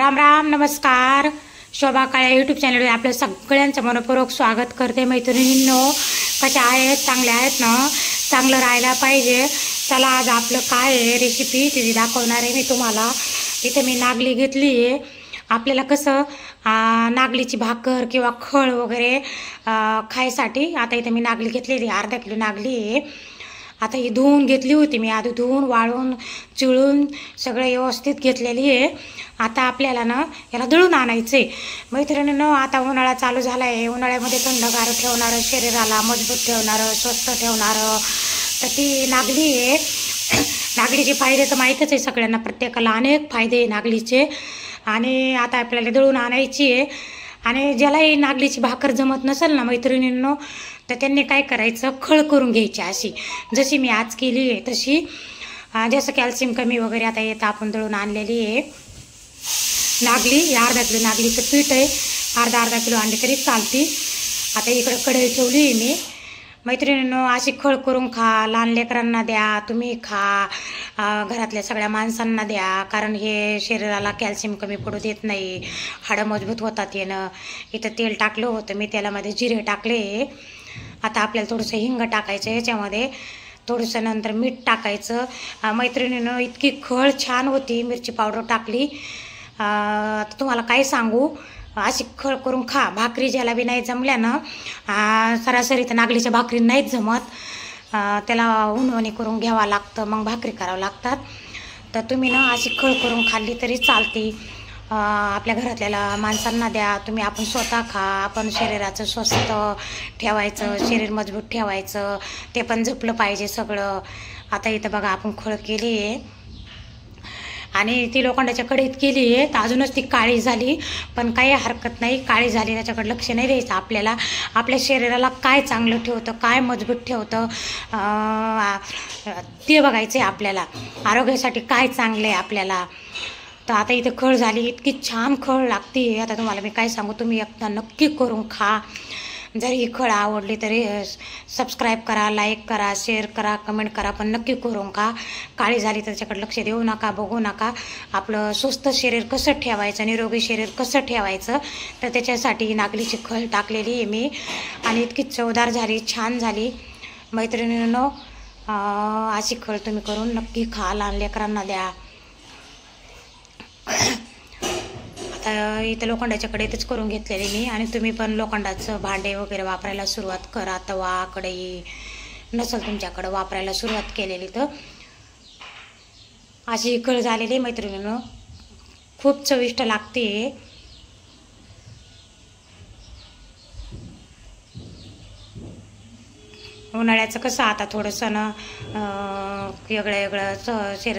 राम राम नमस्कार. शोभा काळे यूट्यूब चॅनलवर आपलं सगळ्यांचं मनपूर्वक स्वागत करते. मैत्रिणींनो, कशा आहेत? चांगल्या आहेत ना? चांगलं राहायला पाहिजे. चला, आज आपलं काय आहे रेसिपी ती दाखवणार आहे मी तुम्हाला. इथे मी नागली घेतली आहे. आपल्याला कसं नागलीची भाकर किंवा खळ वगैरे खायसाठी आता इथे मी नागली घेतलेली, अर्धा किलो नागली आहे. आता ही धुवून घेतली होती मी, आधी धुवून वाळून चिळून सगळं व्यवस्थित घेतलेली आहे. आता आपल्याला ना याला दळून आणायचं आहे. मैत्रिणींनो, आता उन्हाळा चालू झाला आहे. उन्हाळ्यामध्ये थंडगार ठेवणारं, शरीराला मजबूत ठेवणारं, स्वस्थ ठेवणारं तर ती नागली आहे. नागलीचे फायदे तर माहीतच आहे सगळ्यांना, प्रत्येकाला अनेक फायदे आहे नागलीचे. आणि आता आपल्याला दळून आणायची आहे. आणि ज्यालाही नागलीची भाकर जमत नसेल ना मैत्रिणींनो, तर त्यांनी काय करायचं, खळ करून घ्यायची अशी, जशी मी आज केली आहे तशी. जसं कॅल्शियम कमी वगैरे आता येतं, आपण दळून आणलेली आहे नागली. अर्धा किलो नागलीचं पीठ आहे. अर्धा किलो आणली तरी चालती. आता इकडं कढई ठेवली आहे मी. मैत्रिणींनो, अशी खळ करून खा, लहान लेकरांना द्या, तुम्ही खा, घरातल्या सगळ्या माणसांना द्या. कारण हे शरीराला कॅल्शियम कमी पडू देत नाही, हाडं मजबूत होतात येणं. इथं तेल टाकलं होतं मी, तेलामध्ये जिरे टाकले. आता आपल्याला थोडंसं हिंग टाकायचं याच्यामध्ये, थोडंसं नंतर मीठ टाकायचं. मैत्रिणीनं इतकी खळ छान होती, मिरची पावडर टाकली. आता तुम्हाला काय सांगू, अशी खळ करून खा. भाकरी ज्याला बी नाही जमल्या ना, सरासरी तर नागलीच्या भाकरी नाहीच जमत, त्याला उन्हवणी करून घ्यावं लागतं, मग भाकरी करावं लागतात. तर तुम्ही ना अशी खळ करून खाल्ली तरी चालते. आपल्या घरातल्या माणसांना द्या, तुम्ही, आपण स्वतः खा. आपण शरीराचं स्वस्थ ठेवायचं, शरीर मजबूत ठेवायचं, ते पण जपलं पाहिजे सगळं. आता इथं बघा आपण खळ केली आहे आणि ती लोखंडाच्या कढईत केली आहे, तर अजूनच ती काळी झाली. पण काही हरकत नाही, काळी झाली त्याच्याकडे लक्ष नाही द्यायचं. आपल्याला आपल्या शरीराला काय चांगलं ठेवतं, काय मजबूत ठेवतं ते बघायचं आहे आपल्याला. आरोग्यासाठी काय चांगलं आहे आपल्याला. तर आता इथे खळ झाली, इतकी छान खळ लागते. आता तुम्हाला मी काय सांगू, तुम्ही एकदा नक्की करून खा. जर ही खळ आवडली तरी सबस्क्राईब करा, लाईक करा, शेअर करा, कमेंट करा, पण नक्की करून खा. काळी झाली तर त्याच्याकडे लक्ष देऊ नका, बघू नका. आपलं स्वस्थ शरीर कसं ठेवायचं, निरोगी शरीर कसं ठेवायचं, तर त्याच्यासाठी नागलीची खळ टाकलेली आहे मी. आणि इतकी चवदार झाली, छान झाली. मैत्रिणींनो, अशी खळ तुम्ही करून नक्की खा, लहान लेकरांना द्या. आता इथं लोखंडाच्या कढईतच करून घेतलेली मी. आणि तुम्ही पण लोखंडाचं भांडे वगैरे वापरायला सुरुवात करा. तवा, कढई नसेल तुमच्याकडं वापरायला सुरुवात केलेली तर. अशी खळ झालेली मैत्रिणींनो, खूप चविष्ट लागते. उन्हाळ्याचं कसं आता थोडंसं ना वेगळं शरीर